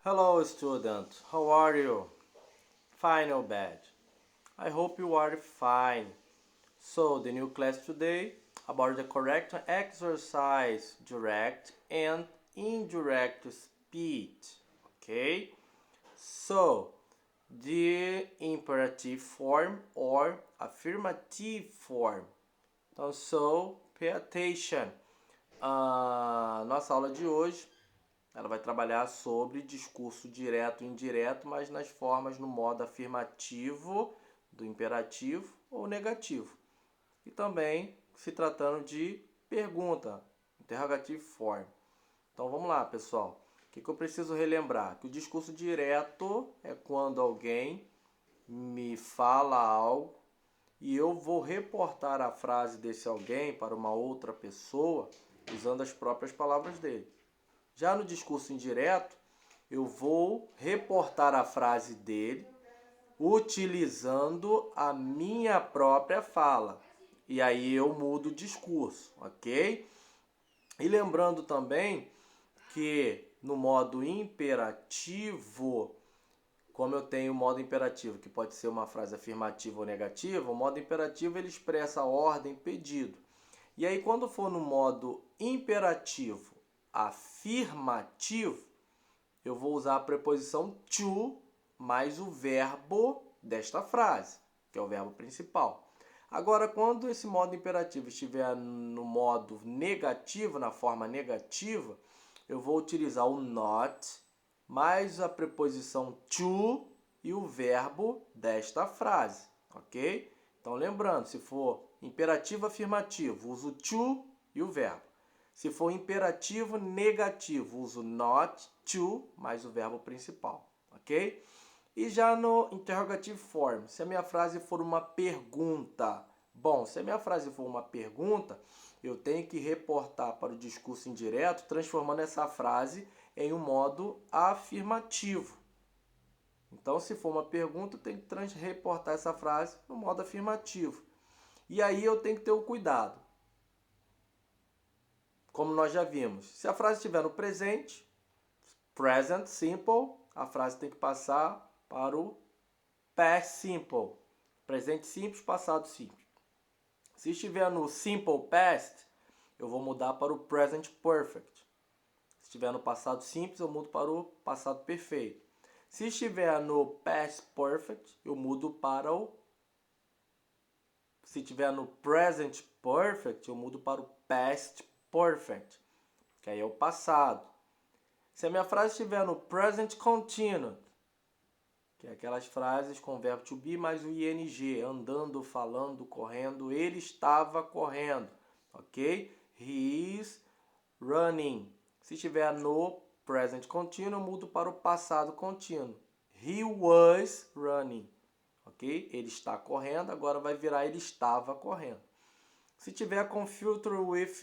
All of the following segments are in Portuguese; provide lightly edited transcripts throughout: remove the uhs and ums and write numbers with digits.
Hello student, how are you? Fine or bad? I hope you are fine. So the new class today about the correct exercise direct and indirect speech. Okay? So the imperative form or affirmative form. Então, pay attention. Nossa aula de hoje ela vai trabalhar sobre discurso direto e indireto, mas nas formas no modo afirmativo do imperativo ou negativo. E também se tratando de pergunta, interrogative form. Então vamos lá, pessoal. O que eu preciso relembrar? Que o discurso direto é quando alguém me fala algo e eu vou reportar a frase desse alguém para uma outra pessoa usando as próprias palavras dele. Já no discurso indireto, eu vou reportar a frase dele utilizando a minha própria fala. E aí eu mudo o discurso, ok? E lembrando também que no modo imperativo, como eu tenho o modo imperativo, que pode ser uma frase afirmativa ou negativa, o modo imperativo ele expressa a ordem, pedido. E aí quando for no modo imperativo afirmativo, eu vou usar a preposição to mais o verbo desta frase, que é o verbo principal. Agora, quando esse modo imperativo estiver no modo negativo, na forma negativa, eu vou utilizar o not mais a preposição to e o verbo desta frase, ok? Então, lembrando, se for imperativo afirmativo, uso to e o verbo. Se for imperativo negativo, uso not, to, mais o verbo principal, ok? E já no interrogative form, se a minha frase for uma pergunta, se a minha frase for uma pergunta, eu tenho que reportar para o discurso indireto, transformando essa frase em um modo afirmativo. Então, se for uma pergunta, eu tenho que reportar essa frase no modo afirmativo. E aí eu tenho que ter o cuidado. Como nós já vimos, se a frase estiver no presente, present simple, a frase tem que passar para o past simple. Presente simples, passado simples. Se estiver no simple past, eu vou mudar para o present perfect. Se estiver no passado simples, eu mudo para o passado perfeito. Se estiver no past perfect, eu mudo para o... Se estiver no present perfect, eu mudo para o past perfect, que aí é o passado. Se a minha frase estiver no present continuous, que é aquelas frases com o verbo to be mais o ing, andando, falando, correndo, ele estava correndo, ok? He is running. Se estiver no present continuous, eu mudo para o passado contínuo. He was running, ok? Ele está correndo, agora vai virar ele estava correndo. Se tiver com filter with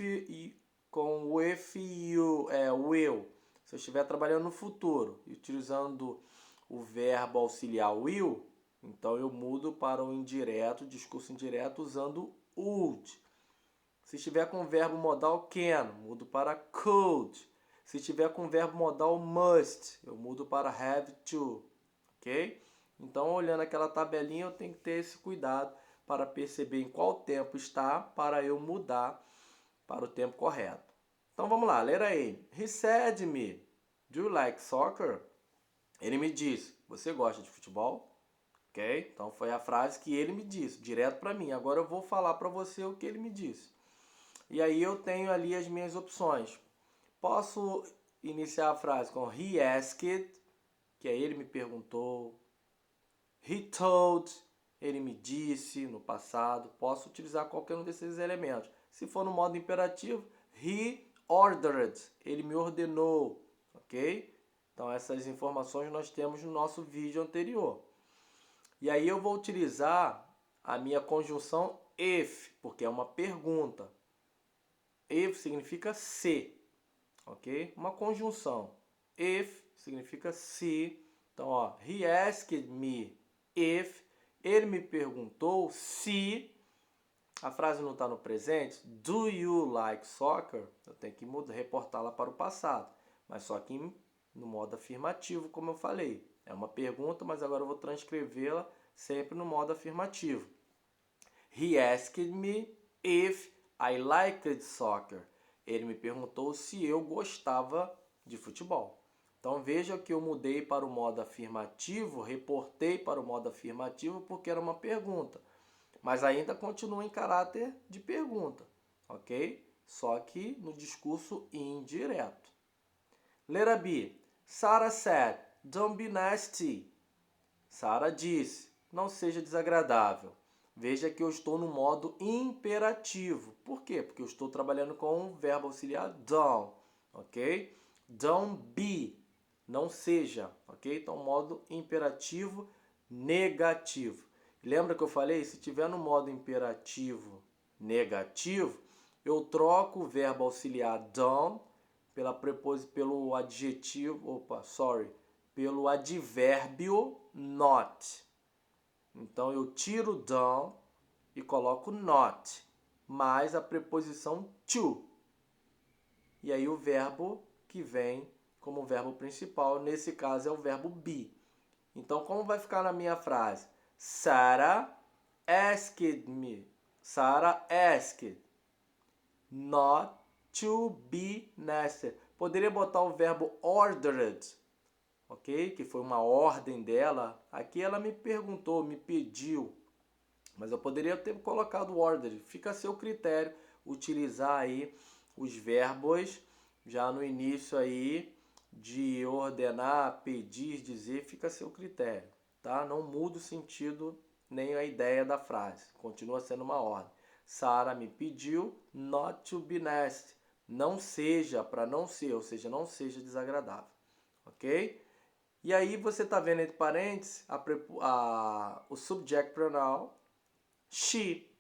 you, will, se eu estiver trabalhando no futuro e utilizando o verbo auxiliar will, então eu mudo para o indireto, discurso indireto, usando would. Se estiver com o verbo modal can, mudo para could. Se estiver com o verbo modal must, eu mudo para have to, ok? Então, olhando aquela tabelinha, eu tenho que ter esse cuidado para perceber em qual tempo está, para eu mudar para o tempo correto. Então vamos lá, letra A. He said me, do you like soccer? Ele me disse, você gosta de futebol? Ok? Então foi a frase que ele me disse, direto para mim. Agora eu vou falar para você o que ele me disse. E aí eu tenho ali as minhas opções. Posso iniciar a frase com he asked, que é ele me perguntou. He told, ele me disse no passado. Posso utilizar qualquer um desses elementos. Se for no modo imperativo, he ordered, ele me ordenou, ok? Então essas informações nós temos no nosso vídeo anterior. E aí eu vou utilizar a minha conjunção if, porque é uma pergunta. If significa se, ok? Uma conjunção. If significa se. Então, ó, he asked me if, ele me perguntou se, a frase não está no presente, do you like soccer? Eu tenho que reportá-la para o passado, mas só que em no modo afirmativo, como eu falei. É uma pergunta, mas agora eu vou transcrevê-la sempre no modo afirmativo. He asked me if I liked soccer. Ele me perguntou se eu gostava de futebol. Então veja que eu mudei para o modo afirmativo, reportei para o modo afirmativo porque era uma pergunta. Mas ainda continua em caráter de pergunta, ok? Só que no discurso indireto. Letra B. Sarah said, don't be nasty. Sarah disse, não seja desagradável. Veja que eu estou no modo imperativo. Por quê? Porque eu estou trabalhando com o verbo auxiliar don't, ok? Don't be, não seja, ok? Então, modo imperativo negativo. Lembra que eu falei? Se tiver no modo imperativo negativo, eu troco o verbo auxiliar don't pelo adjetivo, pelo advérbio not. Então eu tiro don't e coloco not, mais a preposição to. E aí o verbo que vem como verbo principal, nesse caso é o verbo be. Então como vai ficar na minha frase? Sarah asked me. Sarah asked not to be nasty. Poderia botar o verbo ordered, ok? Que foi uma ordem dela. Aqui ela me perguntou, me pediu. Mas eu poderia ter colocado ordered. Fica a seu critério utilizar aí os verbos já no início aí de ordenar, pedir, dizer, fica a seu critério, tá? Não muda o sentido nem a ideia da frase. Continua sendo uma ordem. Sarah me pediu not to be nasty. Não seja, para não ser, ou seja, não seja desagradável, ok? E aí você está vendo entre parênteses o subject pronoun she.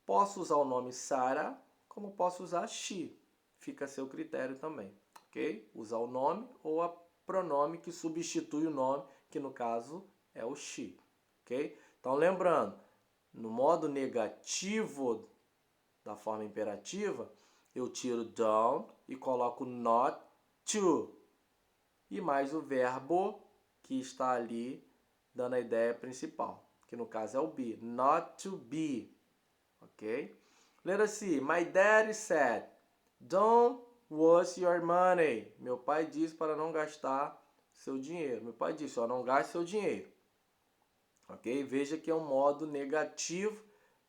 Posso usar o nome Sarah, como posso usar she. Fica a seu critério também, ok? Usar o nome ou a pronome que substitui o nome, que no caso é o she, ok? Então lembrando, no modo negativo da forma imperativa, eu tiro don't e coloco not to. E mais o verbo que está ali dando a ideia principal, que no caso é o be, not to be, ok? Letra C, my daddy said, don't waste your money. Meu pai disse para não gastar seu dinheiro. Meu pai disse, ó, não gaste seu dinheiro, ok? Veja que é um modo negativo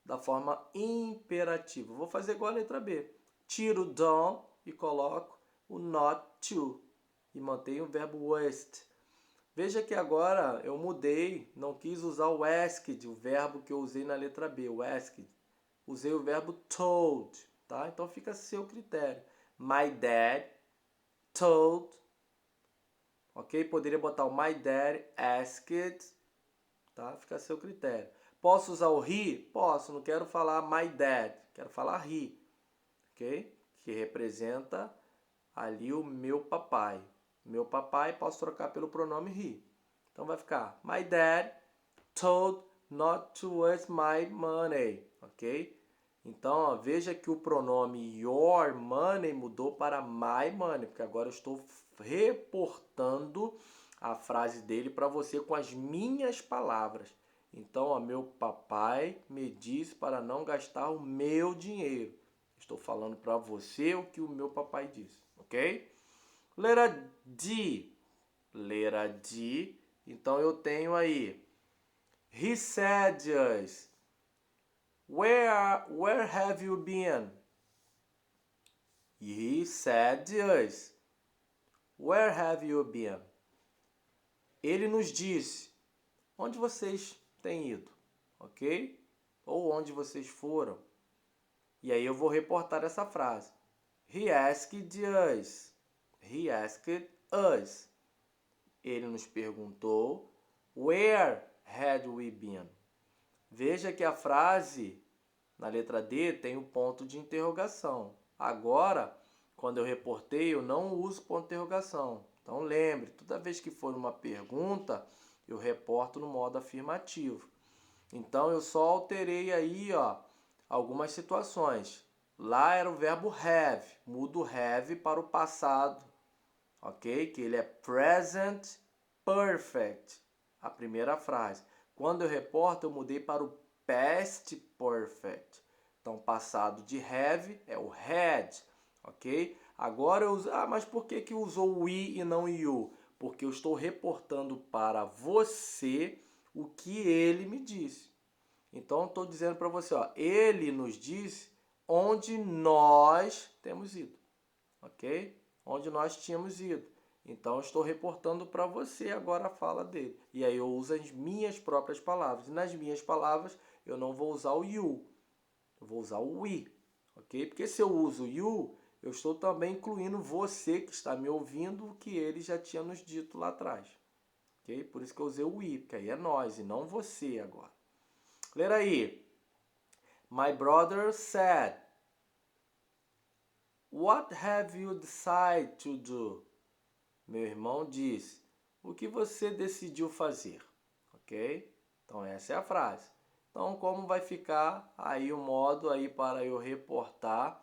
da forma imperativa. Vou fazer igual a letra B. Tiro o don't e coloco o not to. E mantenho o verbo waste. Veja que agora eu mudei, não quis usar o asked, o verbo que eu usei na letra B, o asked. Usei o verbo told, tá? Então fica a seu critério. My dad told, ok? Poderia botar o my dad asked, tá? Fica a seu critério. Posso usar o he? Posso, não quero falar my dad, quero falar he, ok? Que representa ali o meu papai. Meu papai posso trocar pelo pronome he. Então vai ficar my dad told not to waste my money, ok? Então ó, veja que o pronome your money mudou para my money, porque agora eu estou reportando a frase dele para você com as minhas palavras. Então, ó, meu papai me disse para não gastar o meu dinheiro. Estou falando para você o que o meu papai disse, ok? Letra D. Letra D. Então eu tenho aí. He said us. Where have you been? He said us. Where have you been? Ele nos disse. Onde vocês têm ido? Ok? Ou onde vocês foram? E aí eu vou reportar essa frase. He asked us. He asked us. Ele nos perguntou, where had we been? Veja que a frase, na letra D, tem o ponto de interrogação. Agora, quando eu reportei, eu não uso ponto de interrogação. Então lembre, toda vez que for uma pergunta, eu reporto no modo afirmativo. Então eu só alterei aí, ó, algumas situações. Lá era o verbo have, mudo have para o passado, ok? Que ele é present perfect, a primeira frase. Quando eu reporto, eu mudei para o past perfect. Então, passado de have é o had, ok? Agora eu uso... mas por que usou o we e não o you? Porque eu estou reportando para você o que ele me disse. Então, estou dizendo para você, ó, ele nos disse onde nós temos ido, ok? Onde nós tínhamos ido. Então, estou reportando para você agora a fala dele. E aí eu uso as minhas próprias palavras. E nas minhas palavras, eu não vou usar o you. Eu vou usar o we, ok? Porque se eu uso you, eu estou também incluindo você que está me ouvindo, o que ele já tinha nos dito lá atrás. Ok? Por isso que eu usei o we, porque aí é nós e não você agora. Lê aí. My brother said, "What have you decided to do?" Meu irmão disse, o que você decidiu fazer? Ok? Então essa é a frase. Então como vai ficar aí o modo aí para eu reportar?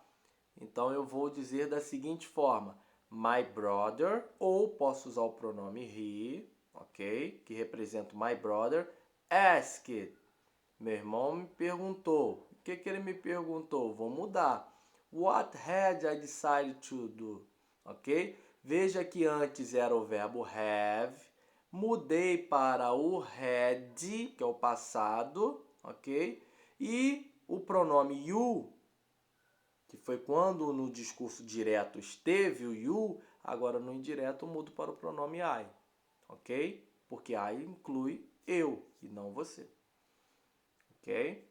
Então eu vou dizer da seguinte forma: my brother, ou posso usar o pronome he, ok? Que representa my brother, asked. Meu irmão me perguntou. O que ele me perguntou? Vou mudar. What had I decided to do? Ok? Veja que antes era o verbo have. Mudei para o had, que é o passado, ok? E o pronome you, que foi quando no discurso direto esteve o you, agora no indireto eu mudo para o pronome I, ok? Porque I inclui eu e não você, ok?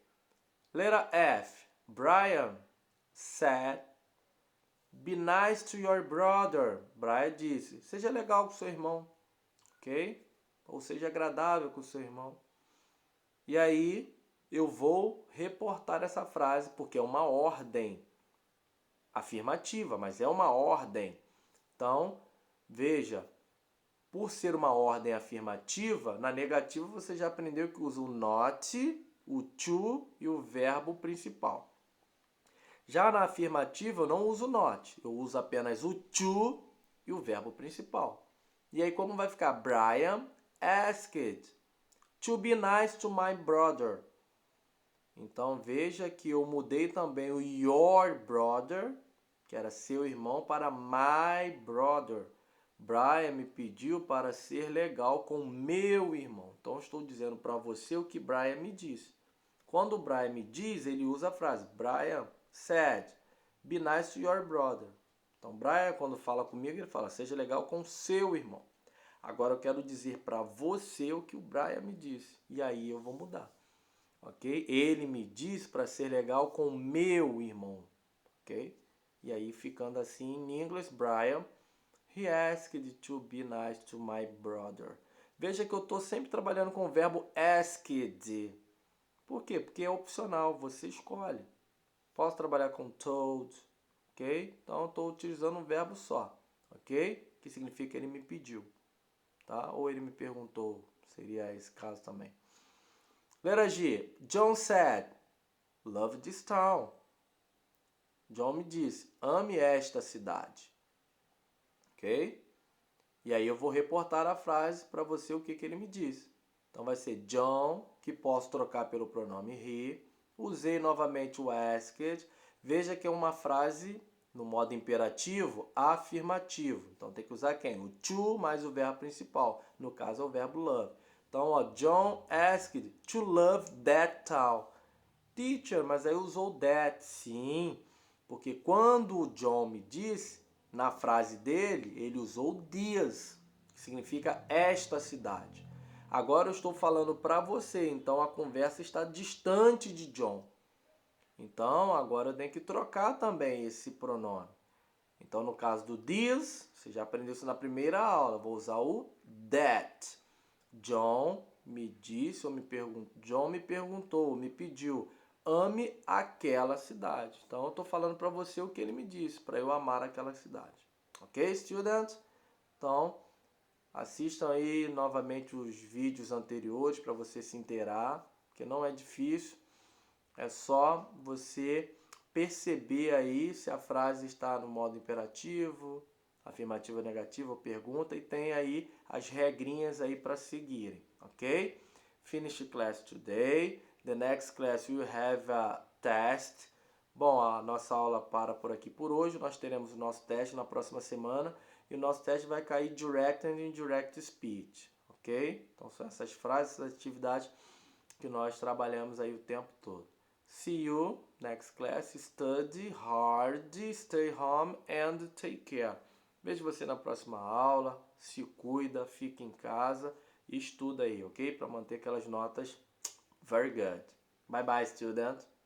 Letra F. Brian said, "Be nice to your brother." Brian disse, seja legal com seu irmão, ok? Ou seja agradável com seu irmão. E aí eu vou reportar essa frase, porque é uma ordem afirmativa, mas é uma ordem. Então, veja, por ser uma ordem afirmativa, na negativa você já aprendeu que usa o not, o to e o verbo principal. Já na afirmativa eu não uso not, eu uso apenas o to e o verbo principal. E aí como vai ficar? Brian asked to be nice to my brother. Então veja que eu mudei também o your brother, que era seu irmão, para my brother. Brian me pediu para ser legal com meu irmão. Então estou dizendo para você o que Brian me disse. Quando o Brian me diz, ele usa a frase Brian said, "Be nice to your brother." Então Brian, quando fala comigo, ele fala, seja legal com seu irmão. Agora eu quero dizer para você o que o Brian me disse. E aí eu vou mudar. Ok? Ele me diz para ser legal com meu irmão. Ok? E aí ficando assim em inglês, Brian, he asked to be nice to my brother. Veja que eu estou sempre trabalhando com o verbo asked. Por quê? Porque é opcional, você escolhe. Posso trabalhar com told, ok? Então eu estou utilizando um verbo só, ok? Que significa ele me pediu, tá? Ou ele me perguntou, seria esse caso também. Letra G. John said, "Love this town." John me disse, ame esta cidade. Ok? E aí eu vou reportar a frase para você o que ele me disse. Então vai ser John, que posso trocar pelo pronome he. Usei novamente o asked. Veja que é uma frase no modo imperativo afirmativo. Então tem que usar quem? O to mais o verbo principal. No caso é o verbo love. Então, ó, John asked to love that town. Teacher, mas aí usou that. Sim, porque quando o John me disse, na frase dele, ele usou this, que significa esta cidade. Agora eu estou falando para você, então a conversa está distante de John. Então agora eu tenho que trocar também esse pronome. Então no caso do this, você já aprendeu isso na primeira aula, vou usar o that. John me disse ou me perguntou, John me perguntou, me pediu, ame aquela cidade. Então eu estou falando para você o que ele me disse, para eu amar aquela cidade. Ok, students? Então assistam aí novamente os vídeos anteriores para você se inteirar, que não é difícil. É só você perceber aí se a frase está no modo imperativo, afirmativa, negativa ou pergunta, e tem aí as regrinhas aí para seguirem, ok? Finish class today. The next class we have a test. Bom, a nossa aula para por aqui por hoje. Nós teremos o nosso teste na próxima semana e o nosso teste vai cair direct and indirect speech, ok? Então são essas frases, essas atividades que nós trabalhamos aí o tempo todo. See you next class. Study hard, stay home and take care. Vejo você na próxima aula. Se cuida, fica em casa e estuda aí, ok? Para manter aquelas notas very good. Bye bye, student.